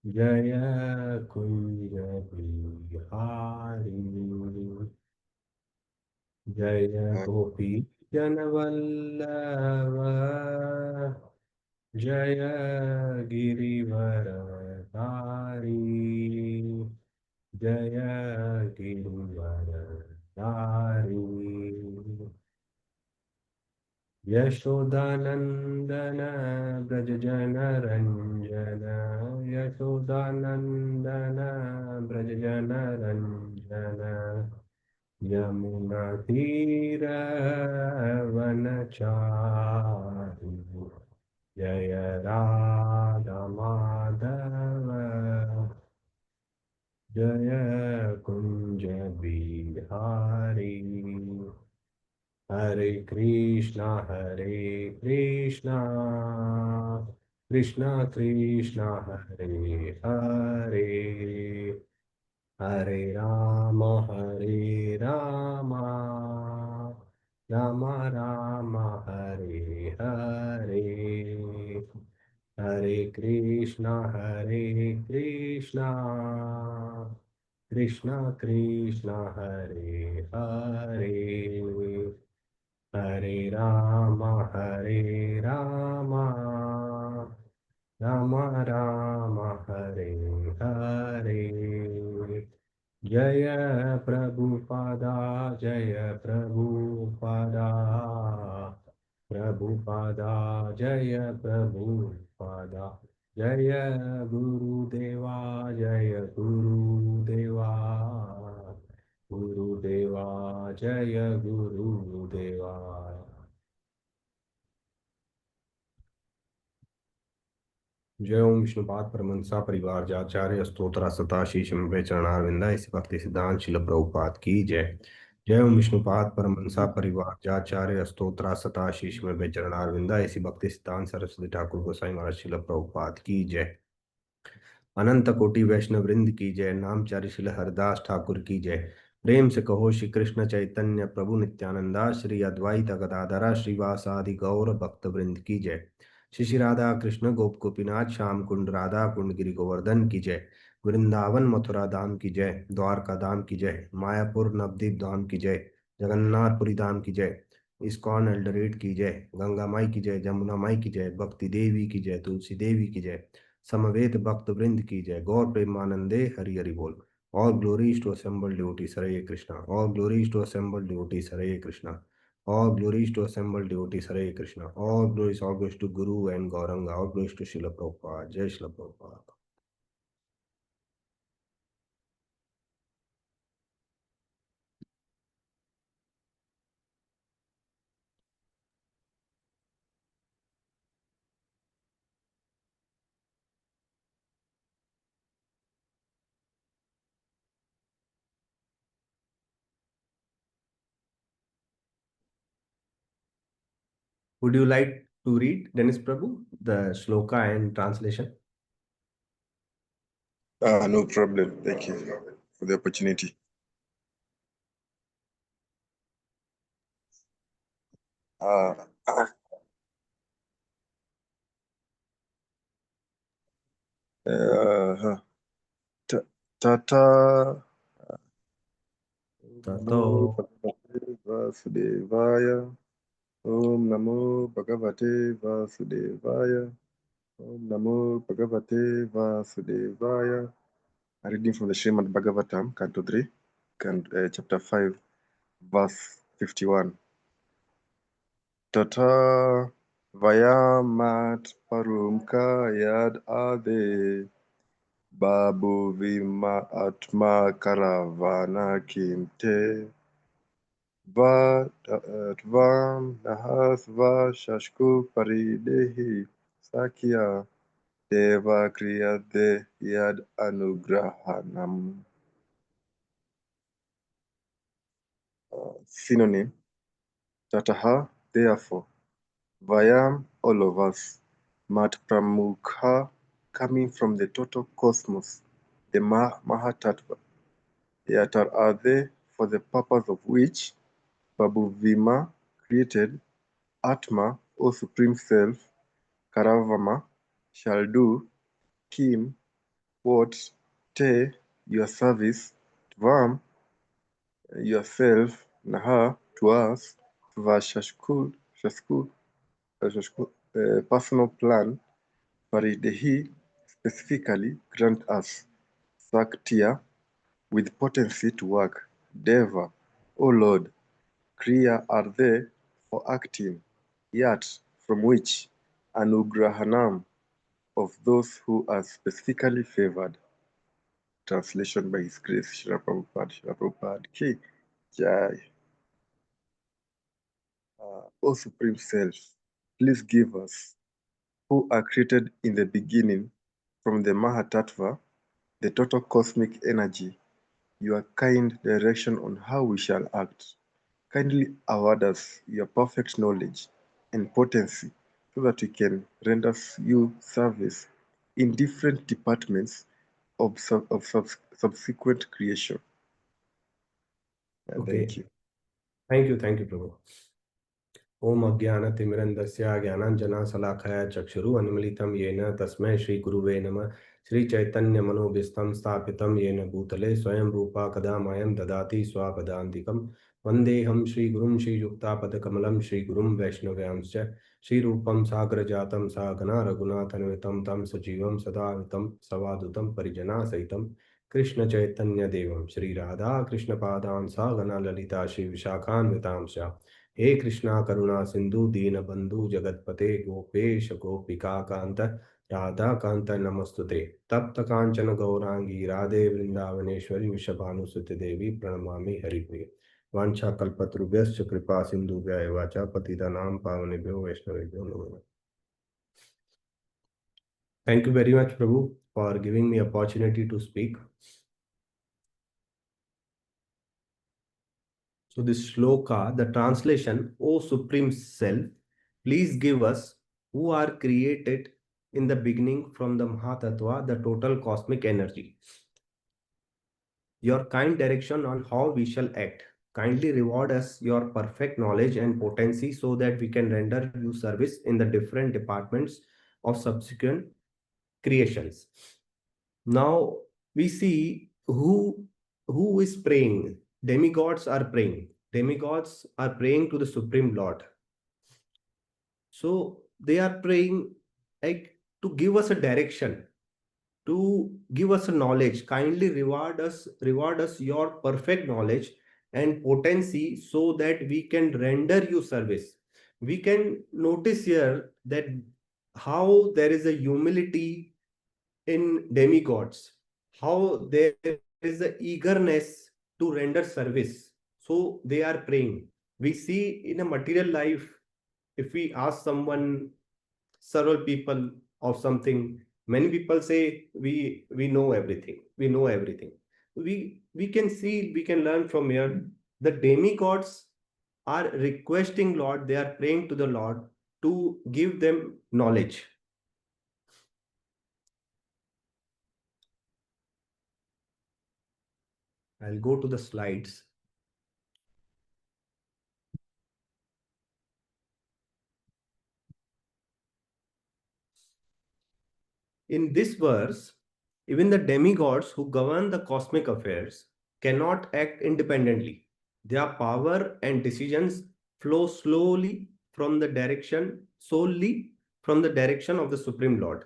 जय कुंज बिहारी, जय गोपी जनवल्लभ, जय गिरिवरधारी, जय गिरिवरधारी। यशोदानंदन ब्रज जन रंजन, यशोदानंदन ब्रज जन रंजन, यमुना तीर वनचारि, जय राधा माधव, जय कुंज बिहारी। हरे कृष्णा कृष्णा कृष्णा हरे हरे, हरे राम राम राम हरे हरे, हरे कृष्णा कृष्णा कृष्णा हरे हरे, हरे राम राम राम हरे हरे। जय प्रभुपादा, जय प्रभुपादा, प्रभुपादा जय प्रभुपादा, जय गुरुदेवा, जय गुरुदेवा, गुरुदेवा जय गुरुदेवा। जय ओम विष्णुपाद परमहंसा परिवार जाचार्य स्तोत्रा सता शीशम पे चरणारविंदा, इस भक्ति सिद्धांत शिल प्रभुपाद की जय। जय ओम विष्णुपाद परमहंसा परिवार जाचार्य स्तोत्रा सता शीशम पे चरणारविंदा, इसी भक्ति सिद्धांत सरस्वती ठाकुर गोसाई महाराज शिल प्रभुपाद की जय। अनंत कोटि वैष्णव वृंद की जय, नामचारी शिल हरदास ठाकुर की जय। प्रेम से कहो श्री कृष्ण चैतन्य प्रभु नित्यानंदा, श्री अद्वैत गदाधरा श्रीवासादि गौर भक्त वृंद की जय। श्री श्री राधा कृष्ण गोप गोपीनाथ श्याम कुंड राधा कुंड गिरि गोवर्धन की जय। वृंदावन मथुरा धाम की जय, द्वारका धाम की जय, मायापुर नवदीप धाम की जय, जगन्नाथपुरी धाम की जय, इस्कॉन एल्डोरेट की जय, गंगा माई की जय, जमुना माई की जय, भक्ति देवी की जय, तुलसी देवी की जय, समवेत भक्त वृंद की जय। गौर प्रेमानंदे हरि हरि बोल। All glories to assembled devotees, Hare Krishna. All glories to assembled devotees, Hare Krishna. All glories to assembled devotees, Hare Krishna. All glories to Guru and Gauranga. All glories to Srila Prabhupada. Jai Srila Prabhupada. Would you like to read, Dennis Prabhu, the shloka and translation? No problem. Thank you for the opportunity. Uh, Tata Tato Vasudevaya. Om Namo Bhagavate Vasudevaya. Om Namo Bhagavate Vasudevaya. A reading from the Srimad Bhagavatam, Canto 3, Chapter 5, verse 51. Tata Vayamat Parumka Yad Ade Babu Vima Atma Karavana Kimte Tvam Nahas Va Shashku Paridehi Sakya Deva Kriyade Yad Anugrahanam. Synonym: Tataha, therefore, Vayam, all of us, Mat Pramukha, coming from the total cosmos, the Mahatattva, Yatar are they, for the purpose of which Babu Vima created Atma, or Supreme Self, Karavama shall do, Kim, what, Te, your service, Tvam, yourself, Naha, to us, Vashashkul, personal plan, Paridehi, specifically grant us, Saktiya, with potency to work, Deva, O Lord, Kriya are they for acting, yet from which Anugrahanam of those who are specifically favored. Translation by His Grace, Srila Prabhupada, Srila Prabhupada Ki Jai. O Supreme Self, please give us, who are created in the beginning from the Mahatattva, the total cosmic energy, your kind direction on how we shall act. Kindly award us your perfect knowledge and potency so that we can render you service in different departments of subsequent creation. Thank Okay. you. Thank you, Prabhu. ओम अज्ञानतिमिरन्धस्य ज्ञानाञ्जनशलाकया चक्षुरुन्मीलितं येन तस्मै श्रीगुरुवे नमः। श्रीचैतन्यमनोभीष्टं स्थापितं येन भूतले स्वयं रूपा कदा मह्यं ददाति स्वपदान्तिकं। वन्देऽहं श्रीगुरुं श्रीयुक्तापदकमलं श्रीगुरुं वैष्णवांश्च। श्रीरूपं साग्रजातं सागना रघुनाथान्वितं तं सजीवं सदावितं सवादुतं परिजनासहितं कृष्णचैतन्यदेवं श्रीराधा कृष्णपादान् सागना ललिता श्रीविशाखान्वितांश्च। हे कृष्णा करुणा सिंधु दीन बंधु जगतपते गोपेश गोपिका कांत राधा कांत नमस्तुते। तप्त कांचन गौरांगी राधे वृंदावनेश्वरी वृषभानुसुते देवी प्रणमामि हरिप्रिय। वाञ्छाकल्पतरुभ्यश्च कृपा सिन्धुभ्यः एव च पतितानां पावनेभ्यो वैष्णवेभ्यो नमो नमः। Thank you very much, Prabhu, for giving me opportunity to speak. So this shloka, the translation, O Supreme Self, please give us who are created in the beginning from the Mahatattva, the total cosmic energy. Your kind direction on how we shall act. Kindly reward us your perfect knowledge and potency so that we can render you service in the different departments of subsequent creations. Now we see who is praying. Demigods are praying. Demigods are praying to the Supreme Lord. So they are praying like to give us a direction, to give us a knowledge. Kindly reward us your perfect knowledge and potency so that we can render you service. We can notice here that how there is a humility in demigods, how there is a eagerness to render service. So they are praying. We see in a material life, if we ask someone, several people of something, many people say we know everything. We know everything. We can see, we can learn from here. The demigods are requesting Lord, they are praying to the Lord to give them knowledge. I'll go to the slides. In this verse, even the demigods who govern the cosmic affairs cannot act independently. Their power and decisions flow solely from the direction of the Supreme Lord.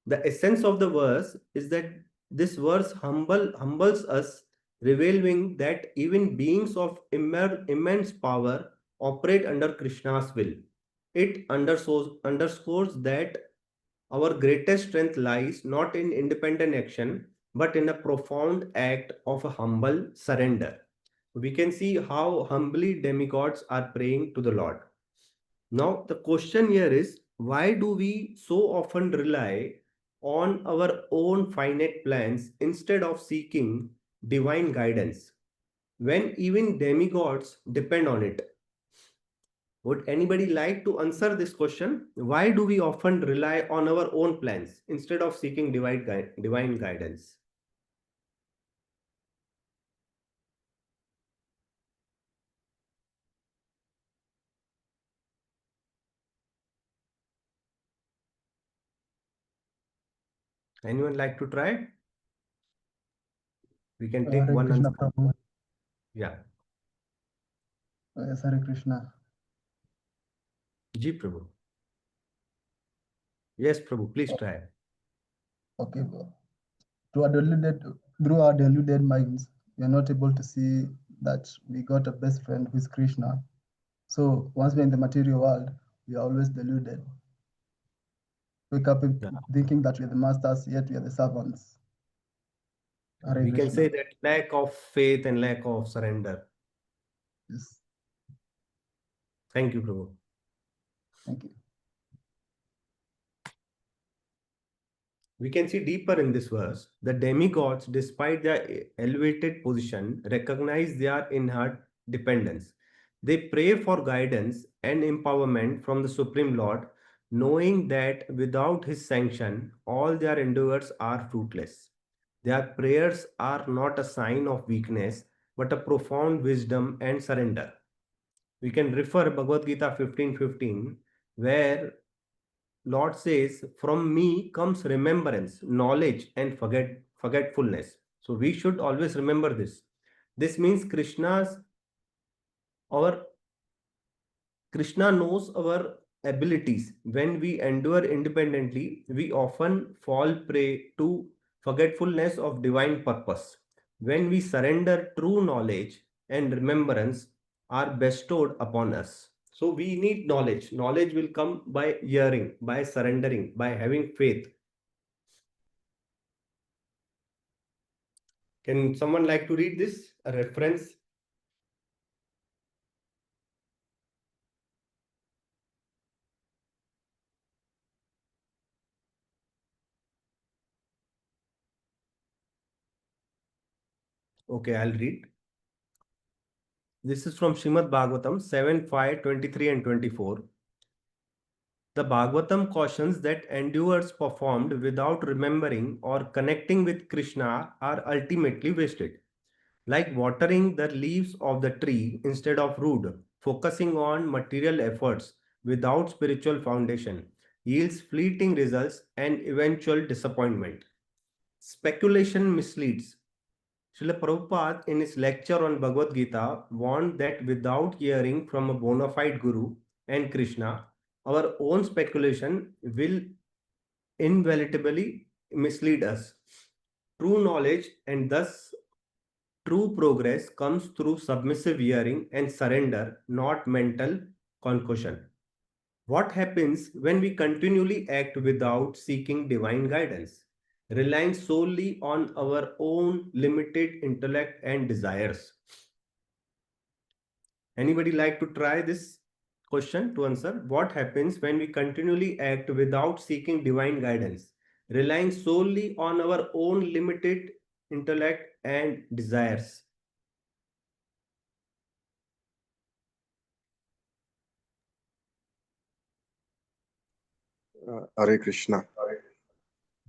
The essence of the verse is that this verse humbles us, revealing that even beings of immense power operate under Krishna's will. It underscores that our greatest strength lies not in independent action, but in a profound act of a humble surrender. We can see how humbly demigods are praying to the Lord. Now, the question here is, why do we so often rely on our own finite plans instead of seeking divine guidance when even demigods depend on it? Would anybody like to answer this question? Why do we often rely on our own plans instead of seeking divine guidance? Anyone like to try? We can take Hare one Krishna answer. Prabhu. Yeah. Yes, Hare Krishna. Ji Prabhu. Yes, Prabhu, please try. Okay. To our deluded, through our deluded minds, we are not able to see that we got a best friend who is Krishna. So once we're in the material world, we are always deluded. Wake up Yeah. thinking that we're the masters, yet we are the servants. Hare We can say Krishna. that lack of faith and lack of surrender. Yes. Thank you, Prabhu. Thank you. We can see deeper in this verse. The demigods, despite their elevated position, recognize their inherent dependence. They pray for guidance and empowerment from the Supreme Lord, knowing that without His sanction, all their endeavors are fruitless. Their prayers are not a sign of weakness, but a profound wisdom and surrender. We can refer Bhagavad Gita 15:15, where Lord says, "From me comes remembrance, knowledge, and forgetfulness." So we should always remember this. This means our Krishna knows our abilities. When we endure independently, we often fall prey to forgetfulness of divine purpose. When we surrender, true knowledge and remembrance are bestowed upon us. So we need knowledge. Knowledge will come by hearing, by surrendering, by having faith. Can someone like to read this? A reference? Okay, I'll read. This is from Srimad Bhagavatam 7, 5, 23 and 24. The Bhagavatam cautions that endeavors performed without remembering or connecting with Krishna are ultimately wasted. Like watering the leaves of the tree instead of root, focusing on material efforts without spiritual foundation yields fleeting results and eventual disappointment. Speculation misleads. Srila Prabhupada, in his lecture on Bhagavad Gita, warned that without hearing from a bona fide Guru and Krishna, our own speculation will inevitably mislead us. True knowledge and thus true progress comes through submissive hearing and surrender, not mental concussion. What happens when we continually act without seeking divine guidance, relying solely on our own limited intellect and desires? Anybody like to try this question to answer? What happens when we continually act without seeking divine guidance, relying solely on our own limited intellect and desires? Hare Krishna.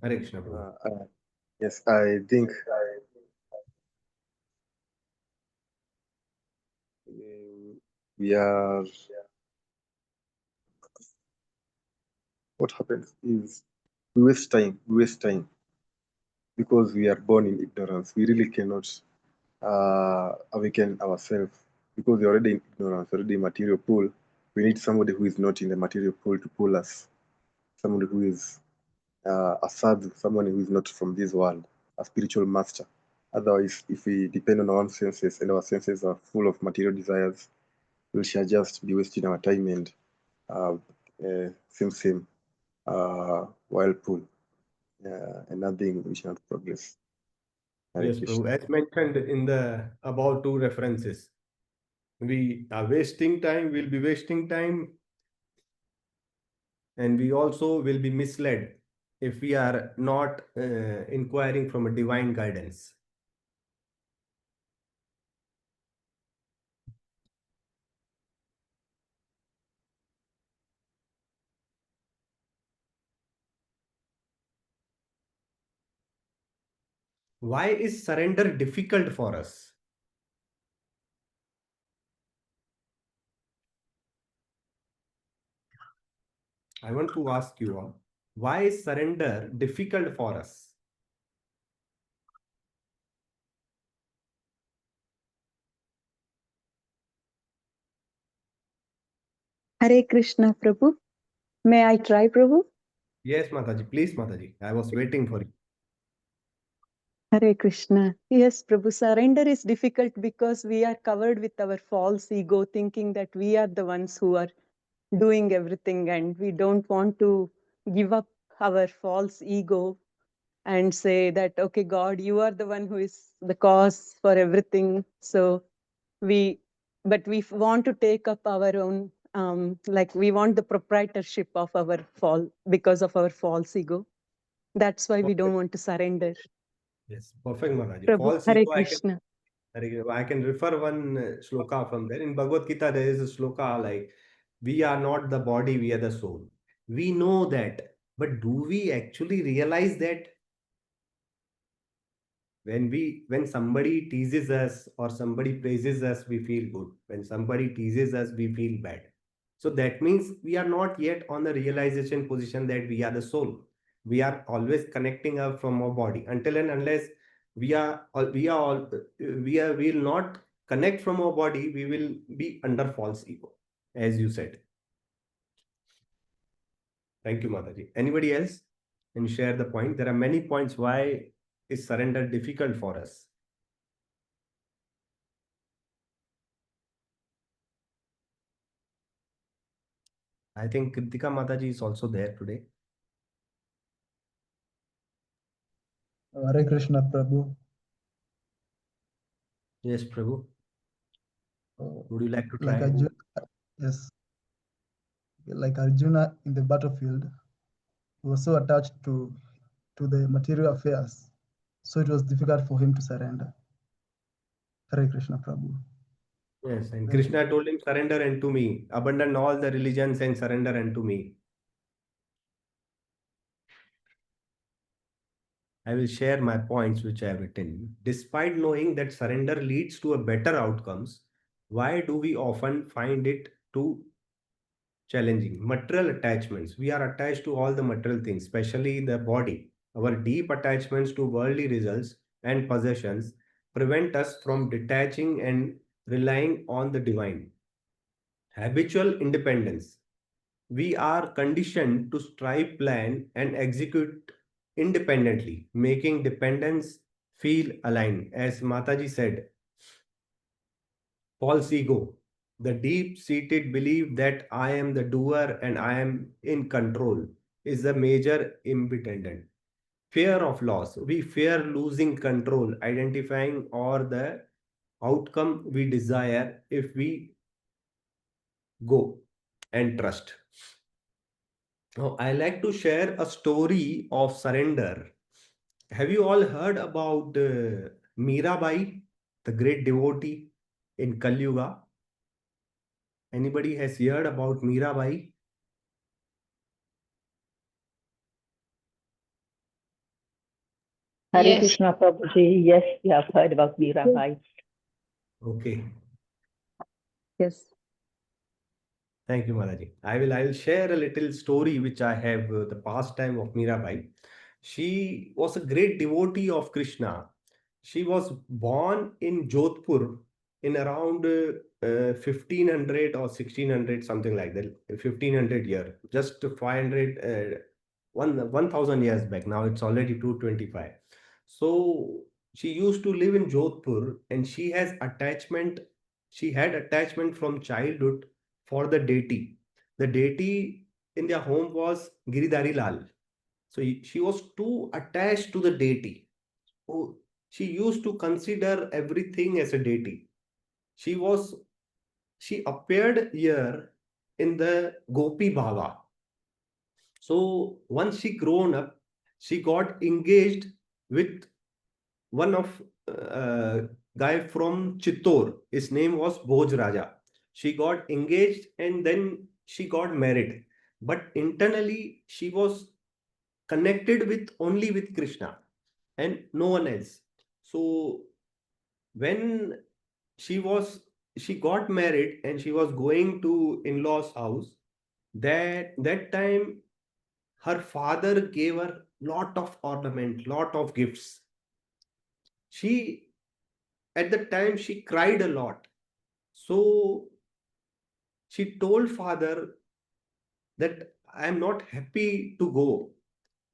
Hare Krishna, Prabhu. Yes, I think we are. What happens is we waste time. We waste time because we are born in ignorance. We really cannot awaken ourselves because we're already in ignorance, already in material pool. We need somebody who is not in the material pool to pull us. Somebody who is a sadhu, someone who is not from this world, a spiritual master. Otherwise, if we depend on our own senses and our senses are full of material desires, we shall just be wasting our time and uh, same whirlpool and nothing we shall progress. Hare Yes, Krishna. Prabhu. As mentioned in the above two references, we are wasting time, we'll be wasting time, and we also will be misled if we are not inquiring from a divine guidance. Why is surrender difficult for us? I want to ask you all. Why is surrender difficult for us? Hare Krishna, Prabhu. May I try, Prabhu? Yes, Mataji, please, Mataji. I was waiting for you. Hare Krishna. Yes, Prabhu, surrender is difficult because we are covered with our false ego, thinking that we are the ones who are doing everything, and we don't want to give up our false ego and say that, okay, God, you are the one who is the cause for everything. So but we want to take up our own, like we want the proprietorship of our fall because of our false ego. That's why we don't Perfect. want to surrender. Yes, perfect, Mataji. Prabhu, False Hare ego, Krishna. I can refer one shloka from there. In Bhagavad Gita, there is a shloka like, we are not the body, we are the soul. We know that, but do we actually realize that? When somebody teases us or somebody praises us, we feel good. When somebody teases us, we feel bad. So that means we are not yet on the realization position that we are the soul. We are always connecting up from our body until and unless we will not connect from our body, we will be under false ego, as you said. Thank you, Mataji. Anybody else can share the point? There are many points why is surrender difficult for us. I think Kritika Mataji is also there today. Hare Krishna, Prabhu. Yes, Prabhu. Would you like to Like try? Arjuna, yes, like Arjuna in the battlefield, he was so attached to the material affairs, so it was difficult for him to surrender. Hare Krishna, Prabhu. Yes, and Thank you. Krishna told him, surrender unto me, abandon all the religions and surrender unto me. I will share my points which I have written. Despite knowing that surrender leads to a better outcomes, why do we often find it too challenging? Material attachments. We are attached to all the material things, especially the body. Our deep attachments to worldly results and possessions prevent us from detaching and relying on the divine. Habitual independence. We are conditioned to strive, plan, and execute independently, making dependence feel aligned. As Mataji said, false ego, the deep seated belief that I am the doer and I am in control, is the major impediment. Fear of loss. We fear losing control, identifying or the outcome we desire if we go and trust. Now, I like to share a story of surrender. Have you all heard about Mirabai, the great devotee in Kali Yuga? Anybody has heard about Mirabai? Hare Yes. Krishna Prabhuji. Yes, we have heard about Mirabai. Okay. Yes. Thank you, Malaji. I will share a little story which I have the pastime of Mirabai. She was a great devotee of Krishna. She was born in Jodhpur in around 1500 or 1600, something like that. 1500 year, just 500, 1000 years back. Now it's already 225. So she used to live in Jodhpur and she had attachment from childhood for the deity. The deity in their home was Giridhari Lal. So she was too attached to the deity. Oh, she used to consider everything as a deity. She was she appeared here in the Gopi Bhava. So once she grown up, she got engaged with one of guy from Chittor. His name was Bhoj Raja. She got engaged and then she got married. But internally, she was connected with only with Krishna and no one else. So when she was she got married and she was going to in-laws house, that time her father gave her lot of ornament, lot of gifts. She, at the time, she cried a lot. So she told father that I am not happy to go.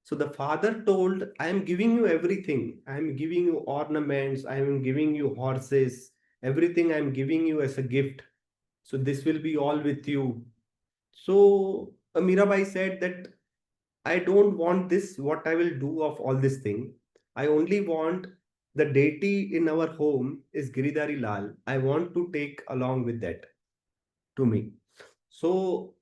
So the father told, I am giving you everything. I am giving you ornaments. I am giving you horses. Everything I am giving you as a gift. So this will be all with you. So Mirabai said that I don't want this, what I will do of all this thing. I only want the deity in our home is Giridhari Lal. I want to take along with that to me. So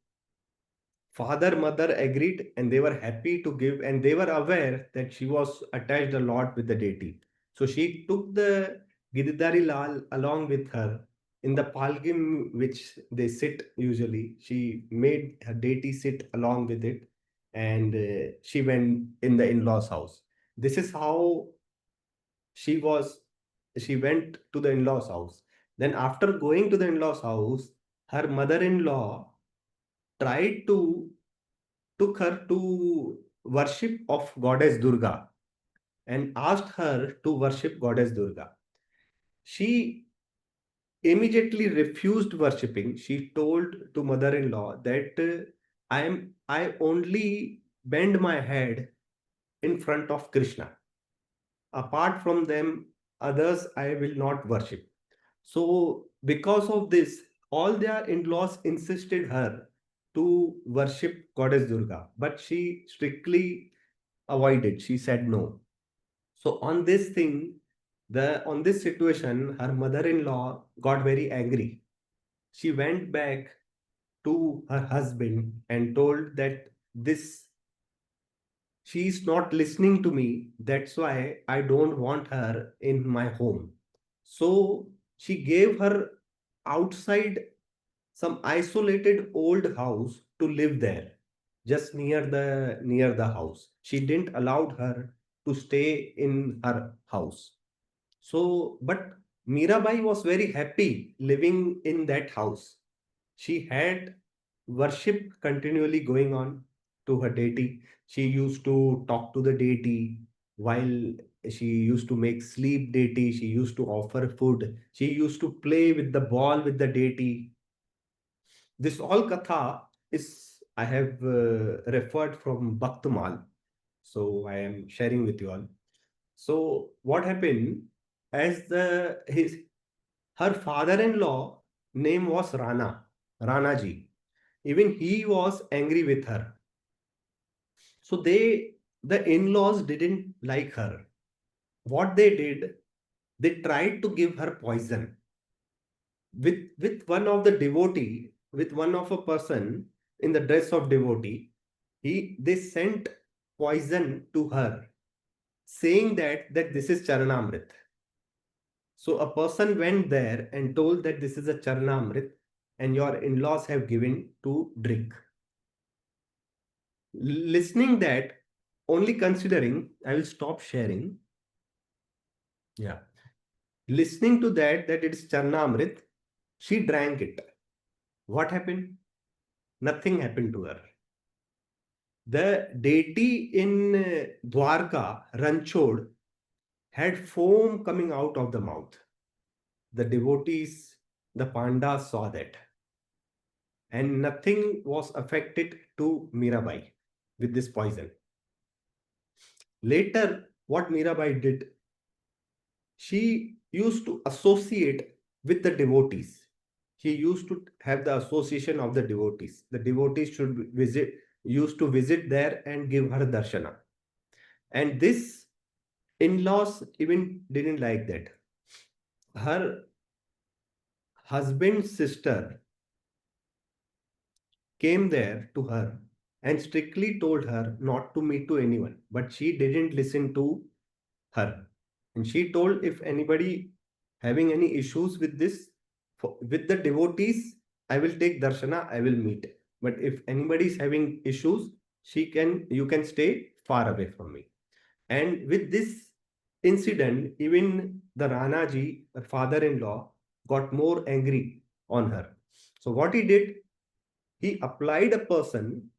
father, mother agreed and they were happy to give, and they were aware that she was attached a lot with the deity. So she took the Giridhari Lal along with her in the palgim which they sit usually. She made her deity sit along with it, and she went in the in-laws house. This is how she was. She went to the in-laws house. Then after going to the in-laws house, her mother-in-law tried to took her to worship of goddess Durga and asked her to worship goddess Durga. She immediately refused worshipping. She told to mother-in-law that I only bend my head in front of Krishna. Apart from them, others I will not worship. So because of this, all their in-laws insisted her to worship goddess Durga, but she strictly avoided. She said no. So on this thing, on this situation, her mother-in-law got very angry. She went back to her husband and told that this she is not listening to me. That's why I don't want her in my home. So she gave her outside some isolated old house to live there, just near the house. She didn't allow her to stay in her house. So but Mirabai was very happy living in that house. She had worship continually going on to her deity. She used to talk to the deity while she used to make sleep deity. She used to offer food. She used to play with the ball with the deity. This all katha is I have referred from Bhaktamal. So I am sharing with you all. So what happened as her father-in-law name was Ranaji. Even he was angry with her. So the in-laws didn't like her. What they did, they tried to give her poison. With one of the devotee, with one of a person in the dress of devotee, they sent poison to her, saying that this is Charanamrit. So a person went there and told that this is a Charanamrit and your in-laws have given to drink. Listening that, only considering, I will stop sharing. Yeah. Listening to that it's Charnamrit, she drank it. What happened? Nothing happened to her. The deity in Dwarka, Ranchod, had foam coming out of the mouth. The devotees, the pandas saw that. And nothing was affected to Mirabai with this poison. Later, what Mirabai did, she used to associate with the devotees. She used to have the association of the devotees. The devotees used to visit there and give her darshana. And this in-laws even didn't like that. Her husband's sister came there to her and strictly told her not to meet to anyone, but she didn't listen to her. And she told if anybody having any issues with this, with the devotees, I will take darshana, I will meet. But if anybody is having issues, you can stay far away from me. And with this incident, even the Ranaji, her father-in-law, got more angry on her. So what he did, he applied a person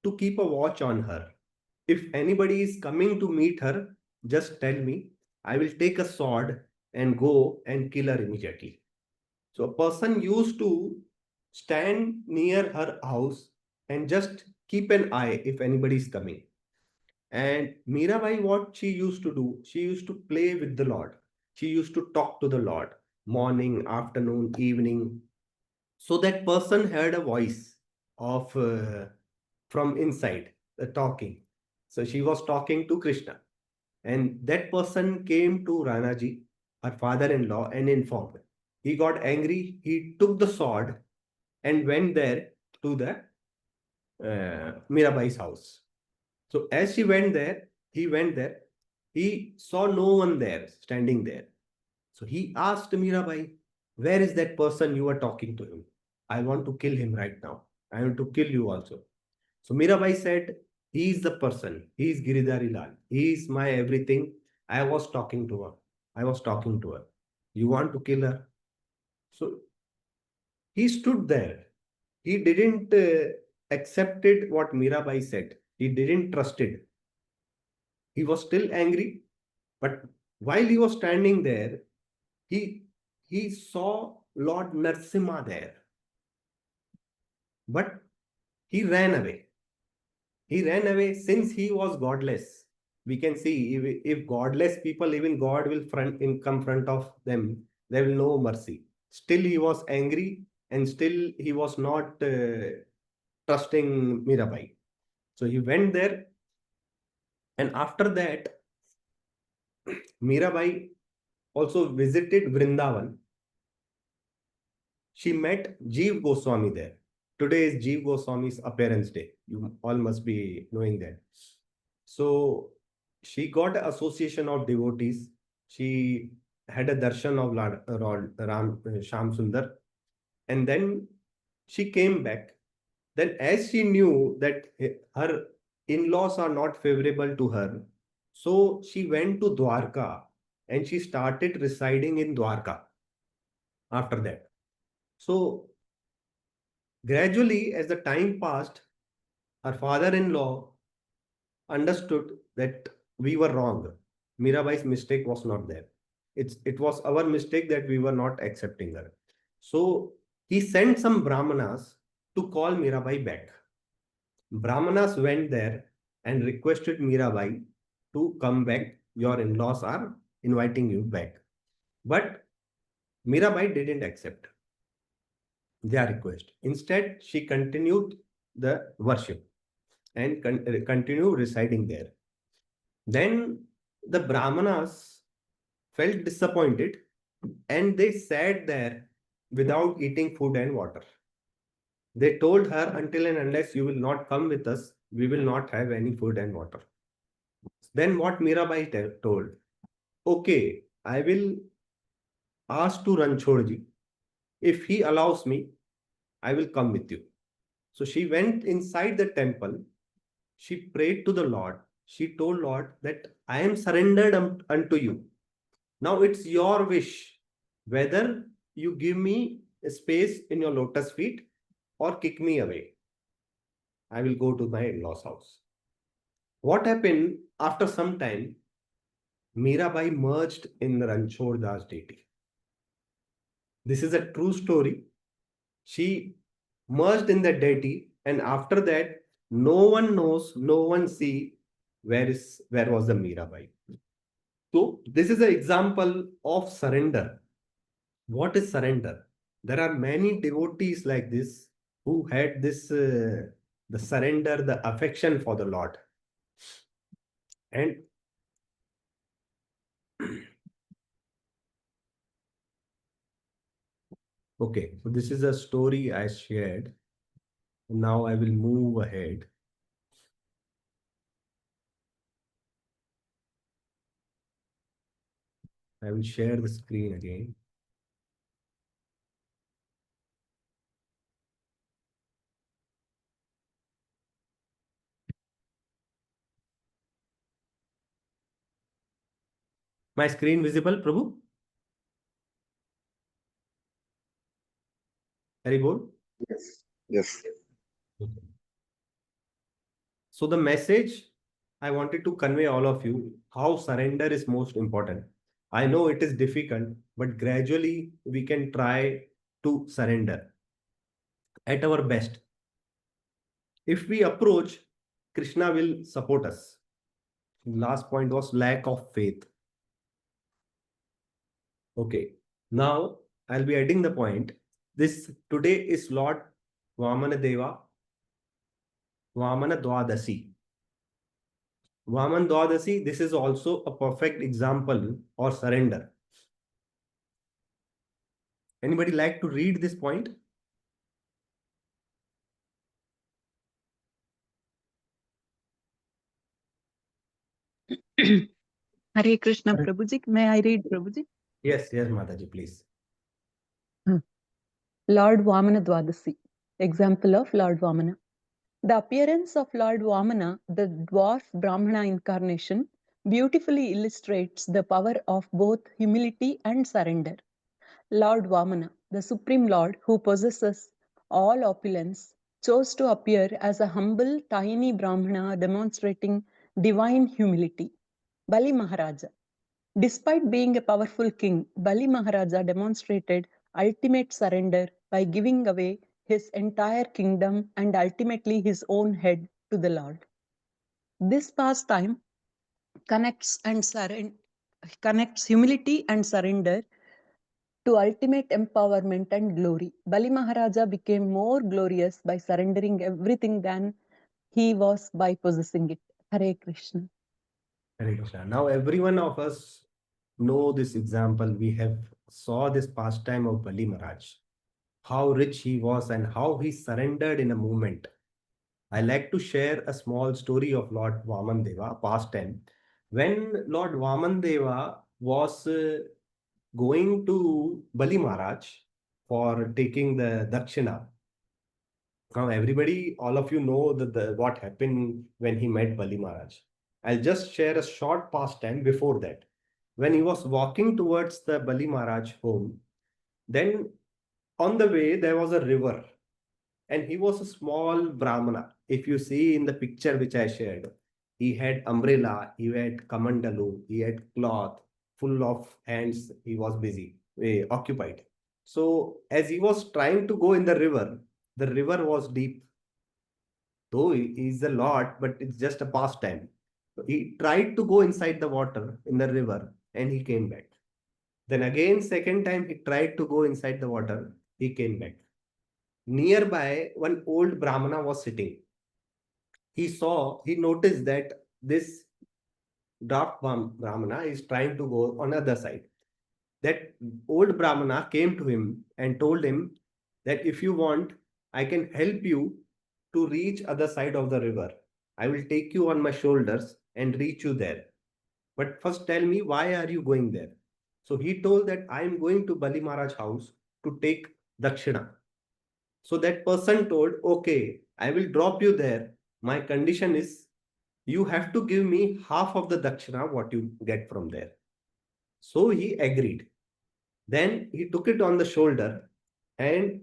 to keep a watch on her. If anybody is coming to meet her, just tell me. I will take a sword and go and kill her immediately. So a person used to stand near her house and just keep an eye if anybody is coming. And Mirabai, what she used to do, she used to play with the Lord. She used to talk to the Lord morning, afternoon, evening. So that person heard a voice of from inside, the talking. So she was talking to Krishna. And that person came to Ranaji, her father-in-law, and informed. He got angry. He took the sword and went there to the Mirabai's house. So as he went there, he saw no one there, standing there. So he asked Mirabai, where is that person you were talking to him? I want to kill him right now. I want to kill you also. So Mirabai said, he is the person. He is Giridhari Lal. He is my everything. I was talking to her. I was talking to her. You want to kill her? So he stood there. He didn't accepted what Mirabai said. He didn't trust it. He was still angry, but while he was standing there, he he saw Lord Narsimha there, but he ran away. He ran away since he was godless. We can see if godless people, even God will come front of them, there will no mercy. Still he was angry and still he was not trusting Mirabai. So he went there, and after that, Mirabai also visited Vrindavan. She met Jeev Goswami there. Today is Jeev Goswami's appearance day. You all must be knowing that. So she got an association of devotees. She had a darshan of Sham Sundar. And then she came back. Then as she knew that her in-laws are not favorable to her, so she went to Dwarka and she started residing in Dwarka after that. So gradually, as the time passed, her father-in-law understood that we were wrong. Mirabai's mistake was not there. It was our mistake that we were not accepting her. So he sent some Brahmanas to call Mirabai back. Brahmanas went there and requested Mirabai to come back. Your in-laws are inviting you back. But Mirabai didn't accept their request. Instead, she continued the worship and continue residing there. Then the Brahmanas felt disappointed and they sat there without eating food and water. They told her, until and unless you will not come with us, we will not have any food and water. Then what Mirabai told, okay, I will ask to Ranchhodji. If he allows me, I will come with you. So she went inside the temple. She prayed to the Lord. She told Lord that I am surrendered unto you. Now it's your wish whether you give me a space in your lotus feet or kick me away. I will go to my in-laws' house. What happened after some time? Mirabai merged in Ranchod Das deity. This is a true story. She merged in the deity, and after that, no one knows, no one see where was the Mirabai. So this is an example of surrender. What is surrender? There are many devotees like this who had this the surrender, the affection for the Lord. And okay, so this is a story I shared. Now I will move ahead. I will share the screen again. My screen visible, Prabhu? Very good. Yes. Yes. Okay. So the message I wanted to convey all of you, how surrender is most important. I know it is difficult, but gradually we can try to surrender at our best. If we approach, Krishna will support us. Last point was lack of faith. Okay. Now I'll be adding the point. This today is Lord Vamana Deva, Vamana Dwadasi. Vaman Dwadasi, this is also a perfect example or surrender. Anybody like to read this point? Hare Krishna, Hare- Prabhuji. May I read, Prabhuji? Yes, Mataji, please. Lord Vamana Dwadasi. Example of Lord Vamana. The appearance of Lord Vamana, the dwarf Brahmana incarnation, beautifully illustrates the power of both humility and surrender. Lord Vamana, the Supreme Lord who possesses all opulence, chose to appear as a humble, tiny Brahmana demonstrating divine humility. Bali Maharaja. Despite being a powerful king, Bali Maharaja demonstrated ultimate surrender by giving away his entire kingdom and ultimately his own head to the Lord. This pastime connects humility and surrender to ultimate empowerment and glory. Bali Maharaja became more glorious by surrendering everything than he was by possessing it. Hare Krishna. Hare Krishna. Now every one of us know this example. We have saw this pastime of Bali Maharaj, how rich he was and how he surrendered in a moment. I like to share a small story of Lord Vaman Deva, past time. When Lord Vaman Deva was going to Bali Maharaj for taking the Dakshina. Now, everybody, all of you know what happened when he met Bali Maharaj. I'll just share a short pastime before that. When he was walking towards the Bali Maharaj home, then on the way there was a river, and he was a small Brahmana. If you see in the picture which I shared, he had umbrella, he had kamandalu, he had cloth, full of hands, he was busy, occupied. So as he was trying to go in the river was deep. Though he is a Lord, but it's just a pastime. So he tried to go inside the water in the river and he came back. Then again, second time he tried to go inside the water, he came back. Nearby, one old Brahmana was sitting. He noticed that this draft Brahmana is trying to go on the other side. That old Brahmana came to him and told him that if you want, I can help you to reach other side of the river. I will take you on my shoulders and reach you there. But first tell me, why are you going there? So he told that I am going to Bali Maharaj house to take Dakshina. So that person told, okay, I will drop you there. My condition is you have to give me half of the Dakshina, what you get from there. So he agreed. Then he took it on the shoulder and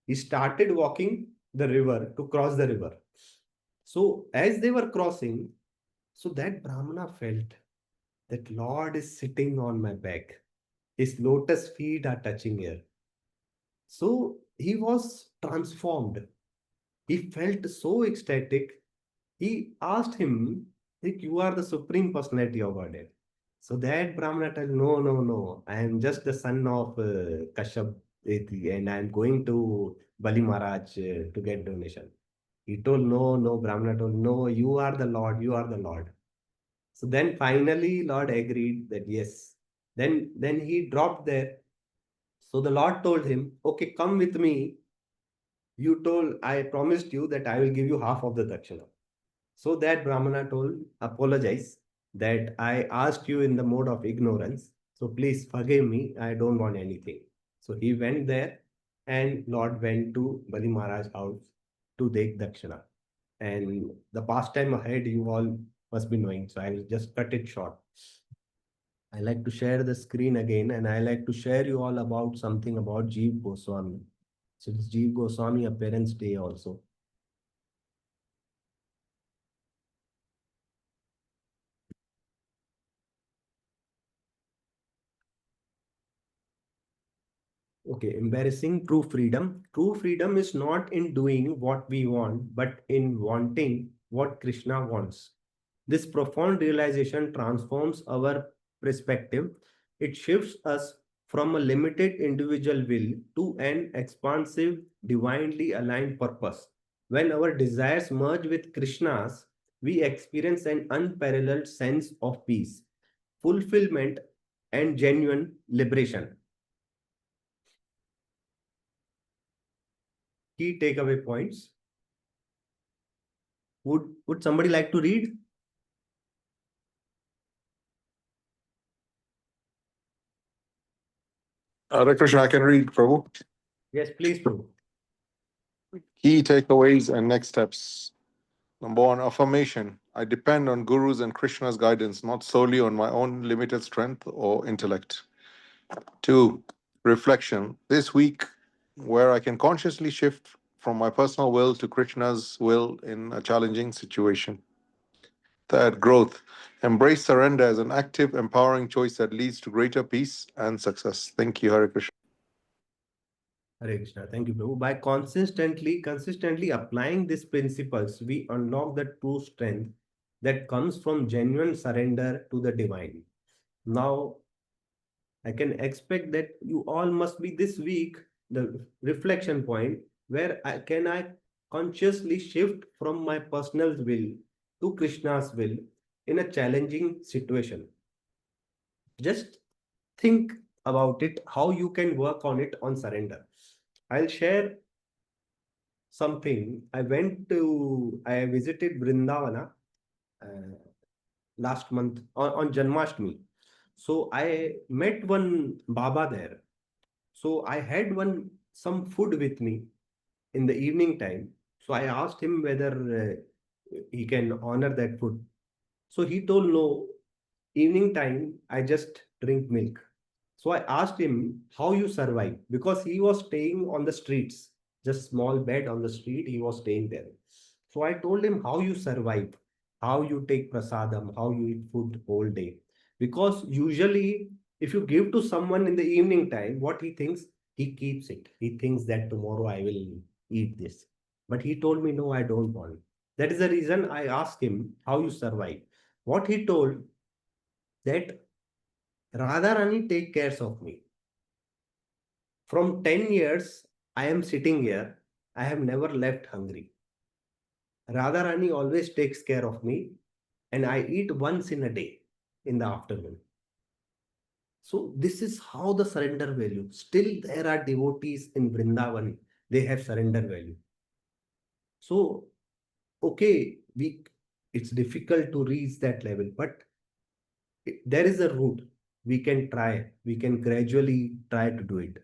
he started walking the river to cross the river. So as they were crossing, so that Brahmana felt that Lord is sitting on my back. His lotus feet are touching here. So he was transformed. He felt so ecstatic. He asked him, like, you are the supreme personality of Godhead. So that Brahmana told, no, no, no. I am just the son of Kashyap and I am going to Bali Maharaj to get donation. He told, no, no. Brahmana told, no, you are the Lord, you are the Lord. So then finally Lord agreed that yes. Then he dropped there. So the Lord told him, okay, come with me. You told, I promised you that I will give you half of the Dakshina. So that Brahmana told, apologize that I asked you in the mode of ignorance. So please forgive me. I don't want anything. So he went there and Lord went to Bali Maharaj house to take Dakshina. And the pastime ahead you all must be knowing. So I will just cut it short. I like to share the screen again and I like to share you all about something about Jeev Goswami. So it's Jeev Goswami appearance day also. Okay, embarrassing true freedom. True freedom is not in doing what we want, but in wanting what Krishna wants. This profound realization transforms our perspective. It shifts us from a limited individual will to an expansive, divinely aligned purpose. When our desires merge with Krishna's, we experience an unparalleled sense of peace, fulfillment, and genuine liberation. Key takeaway points. Would somebody like to read? Hare Krishna, I can read, Prabhu. Yes, please, Prabhu. Key takeaways and next steps. Number one, affirmation. I depend on Guru's and Krishna's guidance, not solely on my own limited strength or intellect. Two, reflection. This week, where I can consciously shift from my personal will to Krishna's will in a challenging situation. Third, growth. Embrace surrender as an active, empowering choice that leads to greater peace and success. Thank you, Hare Krishna. Hare Krishna. Thank you, Prabhu. By consistently applying these principles, we unlock the true strength that comes from genuine surrender to the divine. Now, I can expect that you all must be this week the reflection point where I consciously shift from my personal will to Krishna's will in a challenging situation. Just think about it, how you can work on it on surrender. I'll share something. I visited Vrindavana last month on Janmashtami. So I met one Baba there. So I had some food with me in the evening time. So I asked him whether he can honor that food. So he told no, evening time I just drink milk. So I asked him how you survive because he was staying on the streets, just small bed on the street. He was staying there. So I told him how you survive, how you take prasadam, how you eat food whole day. Because usually, if you give to someone in the evening time, what he thinks, he keeps it. He thinks that tomorrow I will eat this. But he told me, no, I don't want. That is the reason I asked him how you survive. What he told that Radharani take cares of me. From 10 years, I am sitting here. I have never left hungry. Radharani always takes care of me, and I eat once in a day in the afternoon. So this is how the surrender value. Still, there are devotees in Vrindavan. They have surrender value. So, okay, it's difficult to reach that level, but there is a route. We can try. We can gradually try to do it.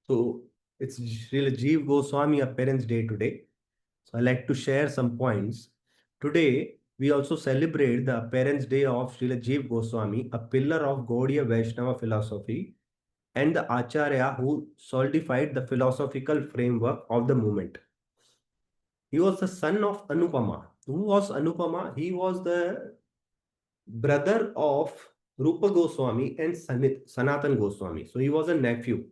So it's Srila Jeev Goswami Appearance Day today. So I like to share some points. Today, we also celebrate the Appearance Day of Srila Jeev Goswami, a pillar of Gaudiya Vaishnava philosophy and the Acharya who solidified the philosophical framework of the movement. He was the son of Anupama. Who was Anupama? He was the brother of Rupa Goswami and Sanatan Goswami. So he was a nephew.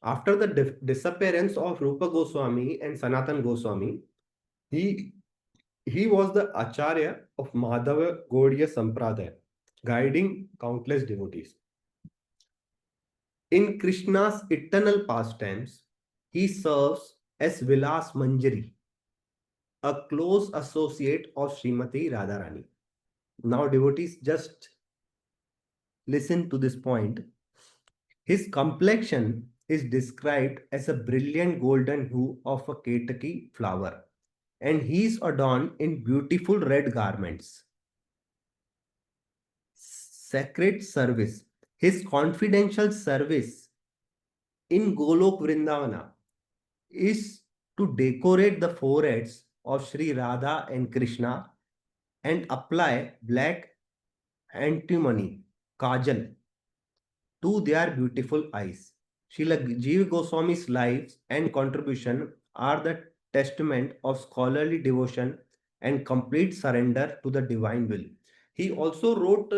After the disappearance of Rupa Goswami and Sanatan Goswami, he was the Acharya of Madhava Gaudiya Sampradaya, guiding countless devotees. In Krishna's eternal pastimes, he serves as Vilas Manjari, a close associate of Srimati Radharani. Now, devotees, just listen to this point. His complexion is described as a brilliant golden hue of a Ketaki flower, and he is adorned in beautiful red garments. Sacred service. His confidential service in Golok Vrindavana is to decorate the foreheads of Sri Radha and Krishna and apply black antimony, kajal, to their beautiful eyes. Srila Jeev Goswami's lives and contribution are the testament of scholarly devotion and complete surrender to the divine will. He also wrote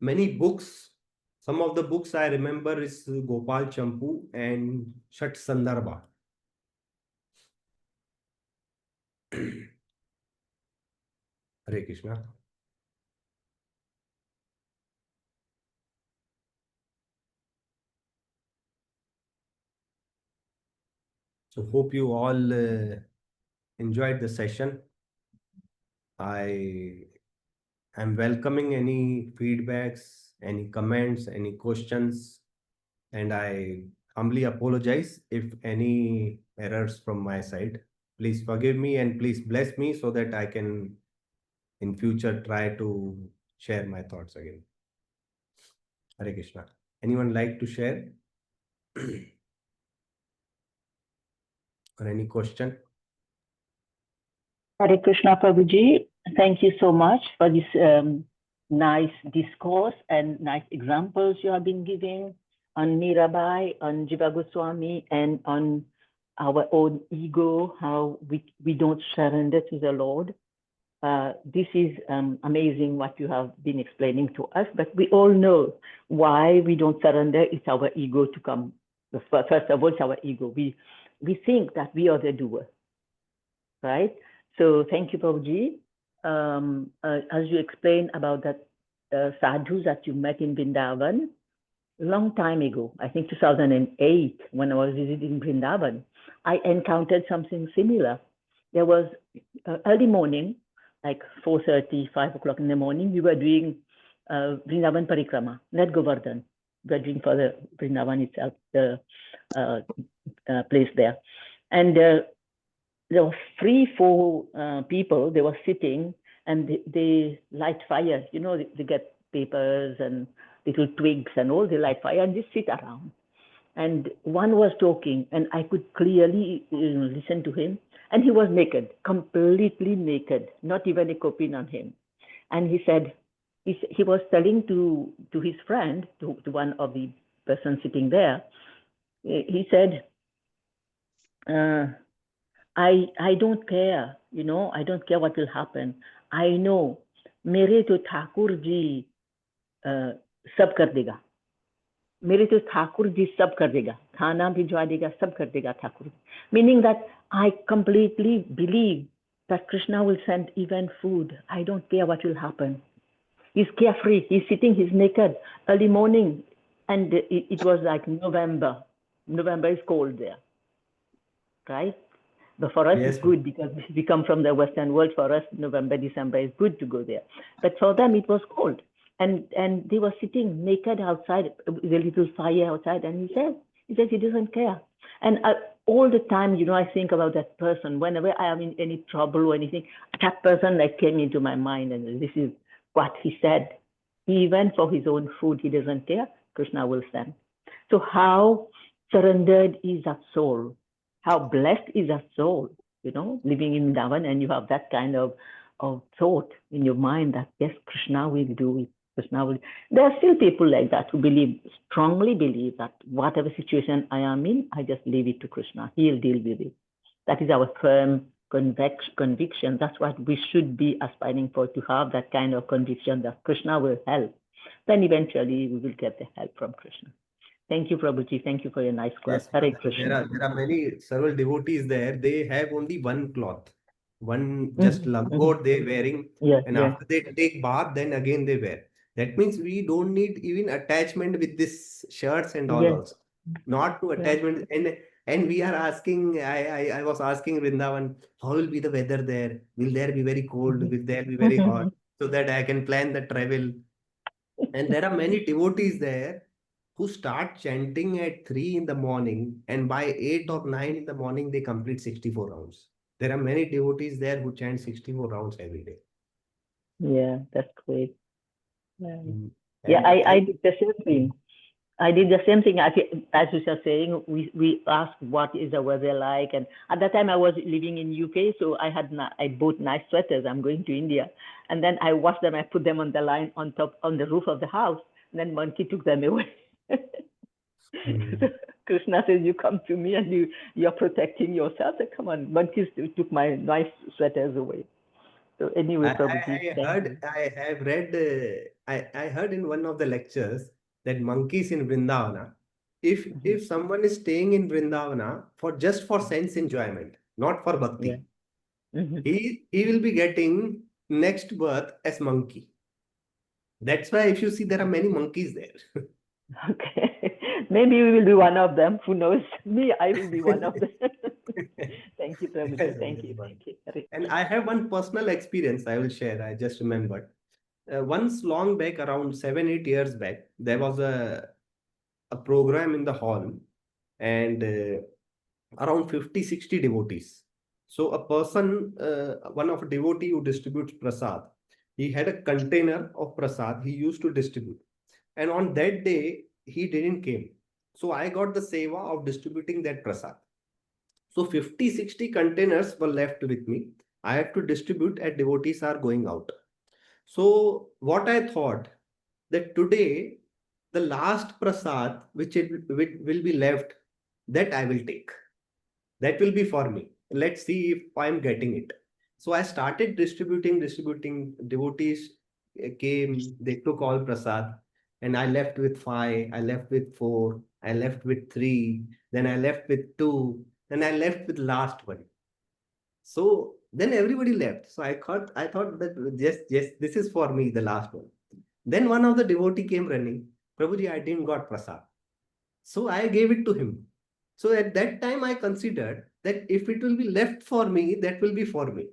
many books Some of the books I remember is Gopal Champu and Shat Sandarbha. Hare Krishna. So hope you all enjoyed the session. I am welcoming any feedbacks, any comments, any questions, and I humbly apologize if any errors from my side. Please forgive me and please bless me so that I can in future try to share my thoughts again. Hare Krishna. Anyone like to share? Or any question? Hare Krishna, Prabhuji. Thank you so much for this nice discourse and nice examples you have been giving on Mirabai, on Jiva Goswami, and on our own ego, how we don't surrender to the Lord. This is amazing what you have been explaining to us, but we all know why we don't surrender. It's our ego to come. First of all, it's our ego. We think that we are the doer, right? So thank you, Prabhuji. As you explained about that sadhus that you met in Vrindavan, long time ago, I think 2008, when I was visiting Vrindavan, I encountered something similar. There was early morning, like 4:30, 5 o'clock in the morning, we were doing Vrindavan Parikrama, not Govardhan. We were doing for the Vrindavan itself, the place there. And there were 3-4 people, they were sitting and they light fire. You know, they get papers and little twigs and all, they light fire and they sit around. And one was talking and I could clearly listen to him. And he was naked, completely naked, not even a kopin on him. And he said, he was telling to his friend, to one of the persons sitting there, he said, I don't care, you know, I don't care what will happen. I know, mere to Thakur ji sab kar dega. मेरे तो ठाकुर जी सब कर देगा, खाना भिजवा देगा, सब कर देगा Thakur. Meaning that I completely believe that Krishna will send even food. I don't care what will happen. He's carefree. He's sitting, he's naked, early morning, and it was like November. November is cold there, right? But for us, Yes, it's good because we come from the Western world. For us, November, December is good to go there. But for them, it was cold. And they were sitting naked outside with a little fire outside. And he said he doesn't care. And all the time, you know, I think about that person. Whenever I am in any trouble or anything, that person like came into my mind. And this is what he said. Even for his own food, he doesn't care. Krishna will send. So how surrendered is that soul? How blessed is that soul, you know, living in Vrindavan, and you have that kind of thought in your mind that, yes, Krishna will do it. Krishna will. There are still people like that who strongly believe that whatever situation I am in, I just leave it to Krishna. He'll deal with it. That is our firm conviction. That's what we should be aspiring for, to have that kind of conviction that Krishna will help. Then eventually we will get the help from Krishna. Thank you, Prabhuji. Thank you for your nice class. Yes, Hare Krishna. there are many several devotees there. They have only one cloth, one just langot they wearing, Yes, and yes. after they take bath, then again they wear. That means we don't need even attachment with this shirts and all Yes. also. Not to attachment, and we are asking. I was asking Vrindavan, how will be the weather there? Will there be very cold? Will there be very hot? So that I can plan the travel. And there are many devotees there who start chanting at 3 in the morning, and by 8 or 9 in the morning they complete 64 rounds. There are many devotees there who chant 64 rounds every day. Yeah, that's great. Yeah, And, I did the same thing. I did the same thing as you were saying. We asked what is the weather like, and at that time I was living in UK, so I bought nice sweaters. I'm going to India, and then I washed them. I put them on the line on the roof of the house, and then monkey took them away. So Krishna says, "You come to me, and you're protecting yourself." So come on, monkeys took my nice sweaters away. So anyway, Prabhuji, I have read, I heard in one of the lectures that monkeys in Vrindavana, if someone is staying in Vrindavana for sense enjoyment, not for bhakti, he will be getting next birth as monkey. That's why if you see, there are many monkeys there. Okay, maybe we will be one of them. Who knows? Me, I will be one of them. Thank you, Prabhuji. Thank you. And I have one personal experience I will share. I just remembered. Once long back, around 7, 8 years back, there was a program in the hall, and around 50, 60 devotees. So a person, one of a devotee who distributes prasad, he had a container of prasad he used to distribute. And on that day, he didn't came. So I got the seva of distributing that prasad. So 50, 60 containers were left with me. I have to distribute as devotees are going out. So what I thought, that today the last prasad which will be left, that I will take. That will be for me. Let's see if I'm getting it. So I started distributing. Devotees came, they took all prasad, and I left with 5, I left with 4, I left with 3, then I left with 2, then I left with last one. So then everybody left. So I thought that yes, this is for me, the last one. Then one of the devotee came running. Prabhuji, I didn't got prasad. So I gave it to him. So at that time, I considered that if it will be left for me, that will be for me.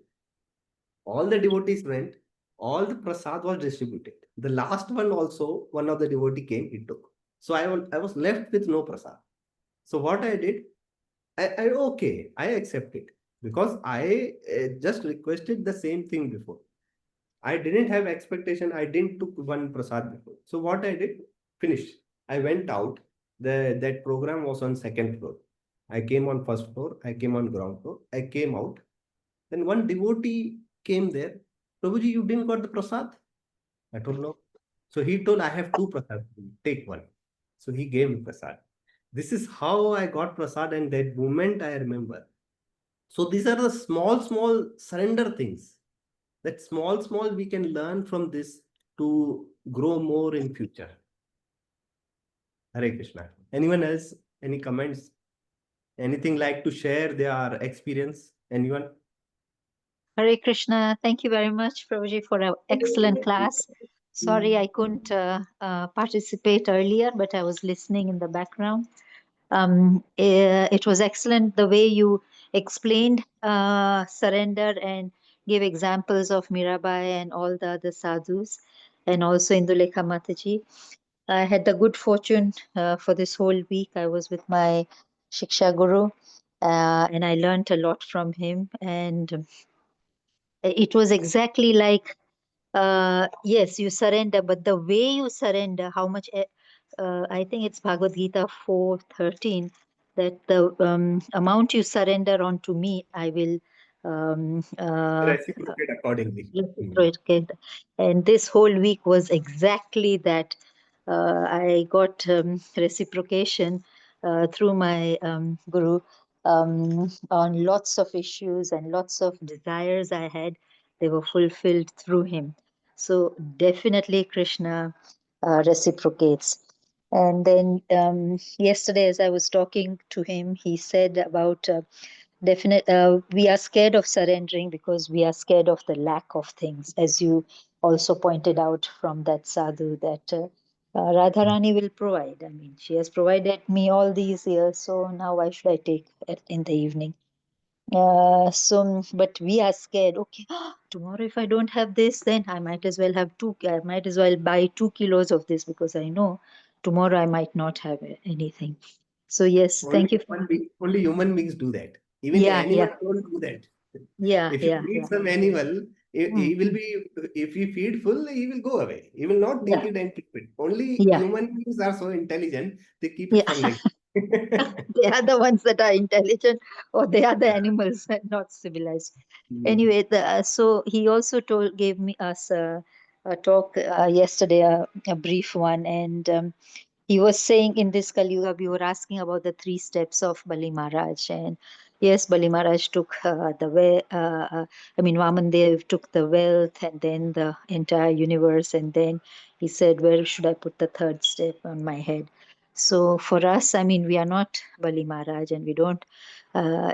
All the devotees went, all the prasad was distributed. The last one also, one of the devotee came, he took. So I was left with no prasad. So what I did, I accepted, because I just requested the same thing before. I didn't have expectation. I didn't took one prasad before. So what I did, finished. I went out. That program was on second floor. I came on first floor. I came on ground floor. I came out. Then one devotee came there. Prabhuji, you didn't got the prasad? I told no. So he told, I have two prasad. Take one. So he gave me prasad. This is how I got prasad, and that moment I remember. So these are the small surrender things, that small we can learn from this to grow more in future. Hare Krishna. Anyone else? Any comments? Anything like to share their experience? Anyone? Hare Krishna. Thank you very much, Prabhuji, for an excellent class. Sorry I couldn't participate earlier, but I was listening in the background. It was excellent the way you explained surrender and gave examples of Mirabai and all the other sadhus, and also Indulekha Mataji. I had the good fortune for this whole week. I was with my Shiksha Guru, and I learned a lot from him. And it was exactly like, yes, you surrender, but the way you surrender, how much, I think it's Bhagavad Gita 4:13, that the amount you surrender onto me, I will Reciprocate accordingly. reciprocate. And this whole week was exactly that. I got reciprocation through my guru on lots of issues, and lots of desires I had, they were fulfilled through him. So definitely Krishna reciprocates. And then yesterday, as I was talking to him, he said about we are scared of surrendering because we are scared of the lack of things, as you also pointed out from that sadhu, that Radharani will provide. I mean, she has provided me all these years, so now why should I take it in the evening? But we are scared. Okay, tomorrow if I don't have this, then I might as well I might as well buy 2 kilos of this, because I know tomorrow I might not have anything. So yes, thank you. Only human beings do that. Even Yeah, animals don't do that. If you feed some animal, he will be, if you feed full, he will go away. He will not take it and keep it. Only human beings are so intelligent, they keep it for next. They are the ones that are intelligent, or they are the animals and not civilized. Anyway, so he also gave us a talk yesterday, a brief one, and he was saying, in this Kali Yuga, we were asking about the 3 steps of Bali Maharaj. And yes, Bali Maharaj took Vaman Dev took the wealth, and then the entire universe, and then he said, where should I put the third step on my head? So for us, I mean, we are not Bali Maharaj, and we don't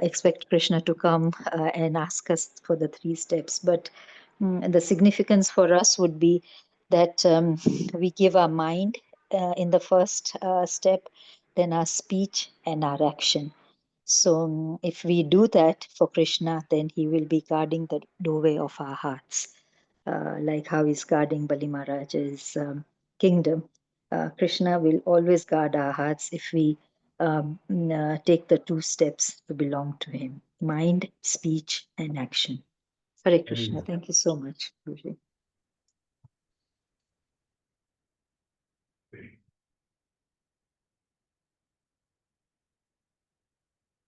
expect Krishna to come and ask us for the 3 steps. But the significance for us would be that we give our mind in the first step, then our speech and our action. So if we do that for Krishna, then he will be guarding the doorway of our hearts, like how he's guarding Bali Maharaj's kingdom. Krishna will always guard our hearts if we take the 2 steps to belong to him: mind, speech, and action. Hare Krishna. Thank you so much, Prabhuji.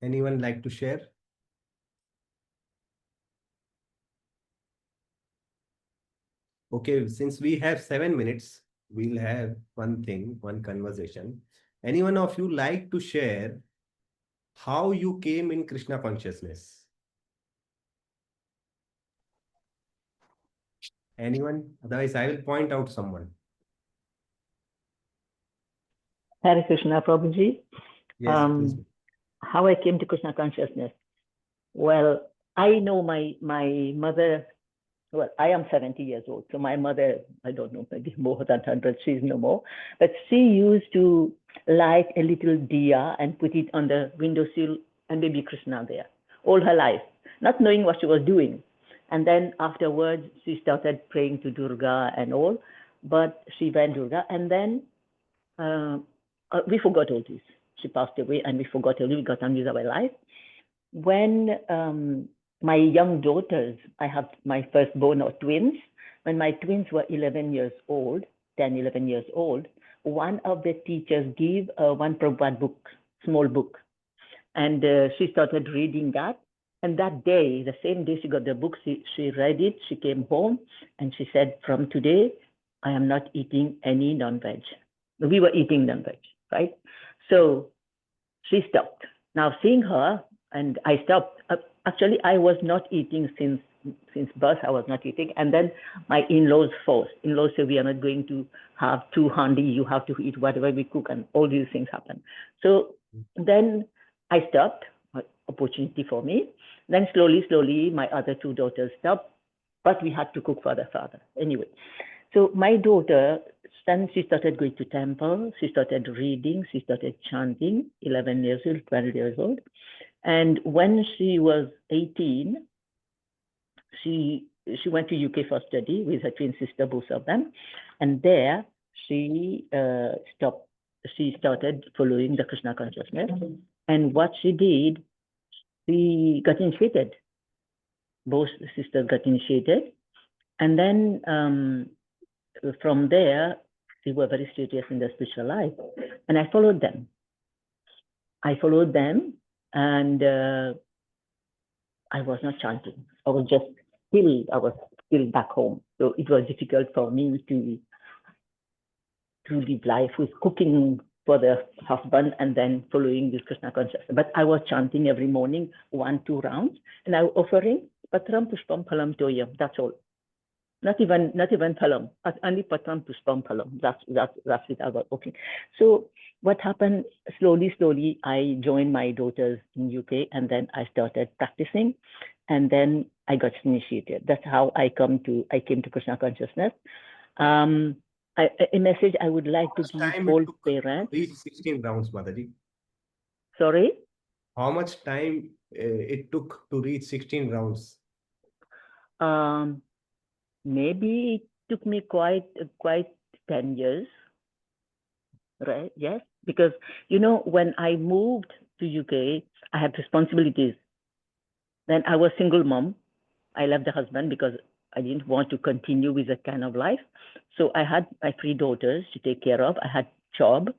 Anyone like to share? Okay, since we have 7 minutes, we'll have one conversation. Any one of you like to share how you came in Krishna consciousness? Anyone? Otherwise, I will point out someone. Hare Krishna, Prabhuji. Yes, please. How I came to Krishna consciousness. Well, I know my mother. Well, I am 70 years old, so my mother, I don't know, maybe more than 100, she's no more. But she used to light a little diya and put it on the windowsill and baby Krishna there all her life, not knowing what she was doing. And then afterwards, she started praying to Durga and all, but she went Durga, and then we forgot all this. She passed away, and we forgot all this. We got on with our life. When my young daughters, I have my firstborn or twins, when my twins were 11 years old, 10, 11 years old, one of the teachers gave one Prabhupada book, small book, and she started reading that. And that day, the same day she got the book, she read it, she came home, and she said, from today, I am not eating any non-veg. We were eating non-veg, right? So she stopped. Now seeing her, and I stopped. Actually, I was not eating since birth. I was not eating, and then my in-laws forced. In-laws said, we are not going to have 2 handi. You have to eat whatever we cook, and all these things happen. So then I stopped. Opportunity for me. Then slowly, my other 2 daughters stopped, but we had to cook for the father anyway. So my daughter, then she started going to temple, she started reading, she started chanting, 11 years old, 12 years old. And when she was 18, she went to UK for study with her twin sister, both of them. And there she started following the Krishna consciousness. And what she did, she got initiated. Both sisters got initiated. And then from there, they were very serious in their spiritual life. And I followed them. And I was not chanting. I was still back home. So it was difficult for me to live life with cooking for the husband and then following this Krishna consciousness. But I was chanting every morning, 1-2 rounds, and I was offering Patram Pushpam Phalam Toyam. That's all. Not even phalam, only Patram Pushpam Phalam. That's it I was okay. So what happened, slowly, I joined my daughters in UK, and then I started practicing, and then I got initiated. That's how I came to Krishna consciousness. A message I would like to give all parents. Reach 16 rounds, Mataji. Sorry? How much time it took to reach 16 rounds? Maybe it took me quite 10 years, right? Yes, because when I moved to UK, I had responsibilities. Then I was single mom. I left the husband because I didn't want to continue with that kind of life. So I had my 3 daughters to take care of. I had job,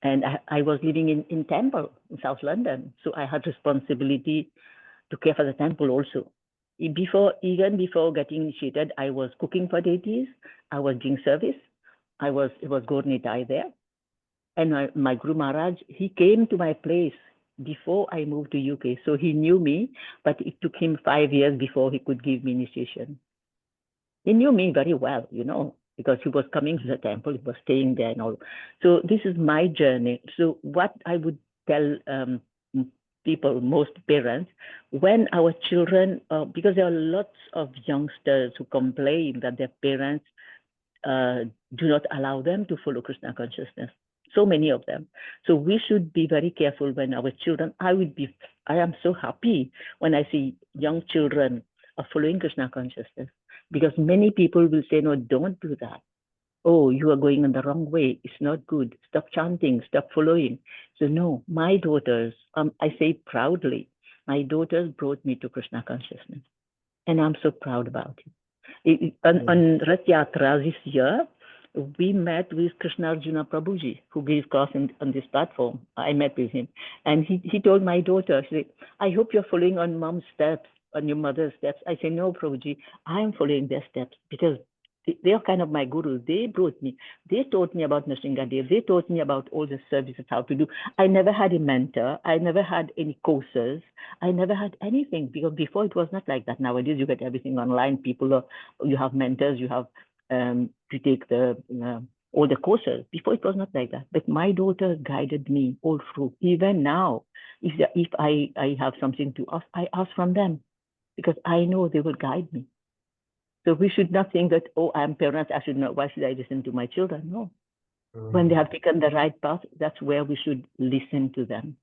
and I was living in temple in South London. So I had responsibility to care for the temple also. Even before getting initiated, I was cooking for deities. I was doing service. It was Gaur Nitai there. And my Guru Maharaj, he came to my place before I moved to UK. So he knew me, but it took him 5 years before he could give me initiation. He knew me very well, because he was coming to the temple, he was staying there and all. So this is my journey. So what I would tell people, most parents, when our children, because there are lots of youngsters who complain that their parents do not allow them to follow Krishna consciousness. So many of them. So we should be very careful when our children, I am so happy when I see young children are following Krishna consciousness, because many people will say, no, don't do that. Oh, you are going in the wrong way. It's not good. Stop chanting, stop following. So no, my daughters, I say proudly, my daughters brought me to Krishna consciousness. And I'm so proud about it. On Rath Yatra this year, we met with Krishna Arjuna Prabhuji, who gave class on this platform. I met with him. And he told my daughter, she said, I hope you're following on mom's steps, on your mother's steps. I said, no, Prabhuji, I am following their steps because they are kind of my gurus. They brought me. They taught me about Nrsingadev. They taught me about all the services, how to do. I never had a mentor. I never had any courses. I never had anything, because before it was not like that. Nowadays, you get everything online. You have mentors. You have to take all the courses. Before it was not like that. But my daughter guided me all through. Even now, if I have something to ask, I ask from them, because I know they will guide me. So we should not think that, oh, I'm parents, I should not, why should I listen to my children? No. When they have taken the right path, that's where we should listen to them.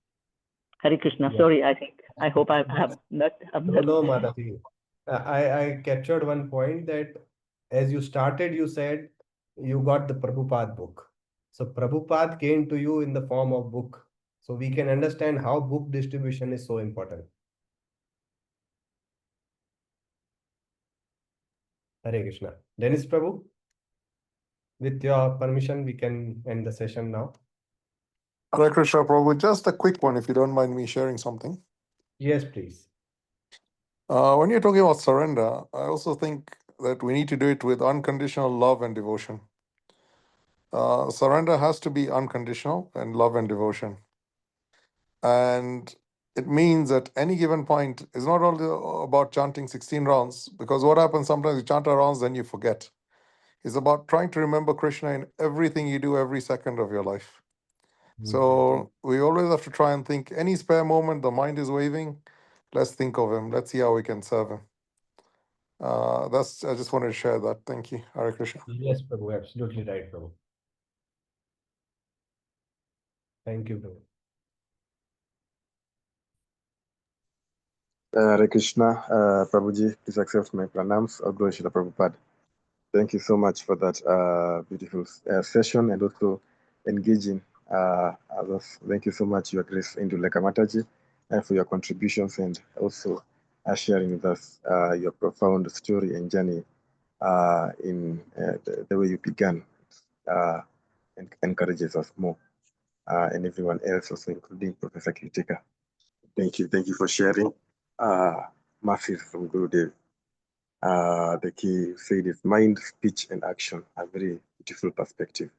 Hare Krishna. Yes. Sorry, I hope I have not. No, Mataji. I captured one point that as you started, you said you got the Prabhupada book. So Prabhupada came to you in the form of book. So we can understand how book distribution is so important. Hare Krishna. Dennis Prabhu, with your permission, we can end the session now. Hare Krishna, Prabhu. Just a quick one, if you don't mind me sharing something. Yes, please. When you're talking about surrender, I also think that we need to do it with unconditional love and devotion. Surrender has to be unconditional and love and devotion. And it means at any given point, it's not only about chanting 16 rounds, because what happens sometimes you chant a rounds, then you forget. It's about trying to remember Krishna in everything you do every second of your life. So we always have to try and think, any spare moment the mind is waving, let's think of him. Let's see how we can serve him. I just wanted to share that. Thank you. Hare Krishna. Yes, Prabhu, absolutely right, Prabhu. Thank you, Prabhu. Hare Krishna, Prabhuji, please accept my pranams. Or glory Srila Prabhupada. Thank you so much for that beautiful session and also engaging others. Thank you so much, Your Grace Induleka Mataji, and for your contributions and also sharing with us your profound story and journey in the way you began. And encourages us more, and everyone else also, including Professor Kritika. Thank you for sharing. Masses from Gurudev. The key said is mind, speech, and action. A very beautiful perspective.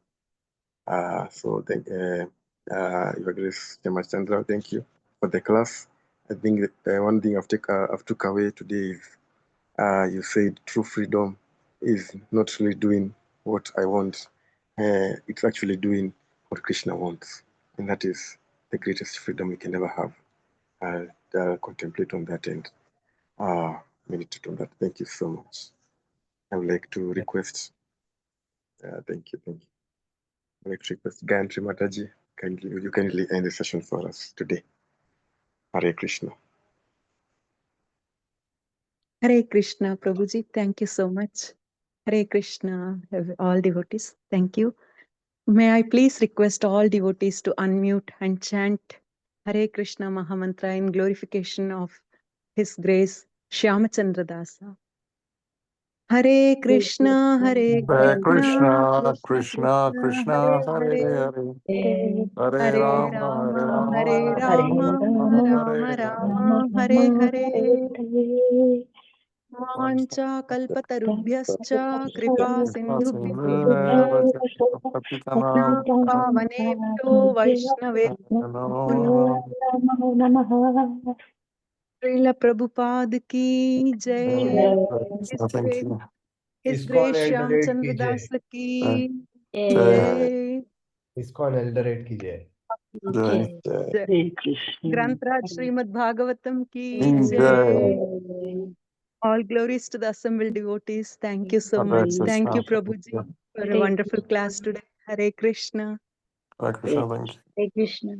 So thank Your Grace Chandra, thank you for the class. I think one thing I've took away today is you said true freedom is not really doing what I want. It's actually doing what Krishna wants, and that is the greatest freedom we can ever have. Contemplate on that and meditate on that. Thank you so much. I would like to request. Thank you. I would like to request Gayatri Mataji. Would you kindly end the session for us today? Hare Krishna. Hare Krishna, Prabhuji. Thank you so much. Hare Krishna, all devotees. Thank you. May I please request all devotees to unmute and chant Hare Krishna Mahamantra in glorification of His Grace Shyama Chandra Dasa. Hare Krishna, Hare Hare Krishna, Krishna, Krishna Krishna, Hare Hare Hare, Hare, Hare Hare Rama, Hare Rama, Rama, Hare Rama, Rama Hare Hare. Rama, Hare Hare. Vancha kalpatarubhyascha kripa sindhubhyascha patitana pavanebhyo vaishnavebhyo Srila Prabhupada ki jai. Thank you. His ISKCON Grace Shyam Eldoret Chandra की जय। Das ki Jai. jai. ISKCON Eldoret की जय। Jai. Jai. Hare Krishna. Grantraj Srimad Bhagavatam ki Jai. jai. All glories to the assembled devotees. Thank you so much. Thank you, Prabhuji, for a Hare wonderful Krishna. class today. Hare Krishna. Hare Krishna, thank you. Hare Krishna.